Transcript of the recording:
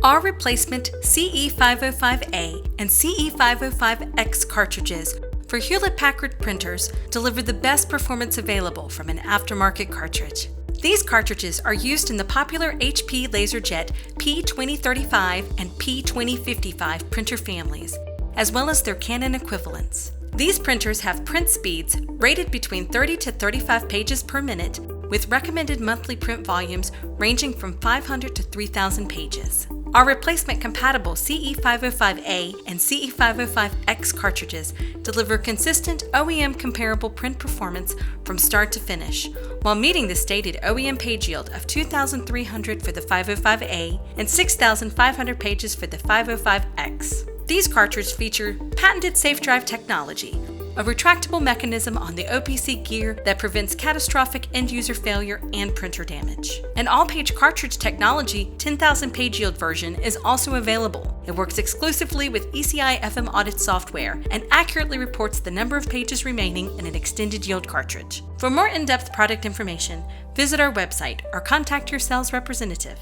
Our replacement CE505A and CE505X cartridges for Hewlett-Packard printers deliver the best performance available from an aftermarket cartridge. These cartridges are used in the popular HP LaserJet P2035 and P2055 printer families, as well as their Canon equivalents. These printers have print speeds rated between 30 to 35 pages per minute, with recommended monthly print volumes ranging from 500 to 3,000 pages. Our replacement-compatible CE505A and CE505X cartridges deliver consistent OEM comparable print performance from start to finish, while meeting the stated OEM page yield of 2,300 for the 505A and 6,500 pages for the 505X. These cartridges feature patented safe drive technology, a retractable mechanism on the OPC gear that prevents catastrophic end-user failure and printer damage. An all-page cartridge technology 10,000 page yield version is also available. It works exclusively with ECI FM audit software and accurately reports the number of pages remaining in an extended yield cartridge. For more in-depth product information, visit our website or contact your sales representative.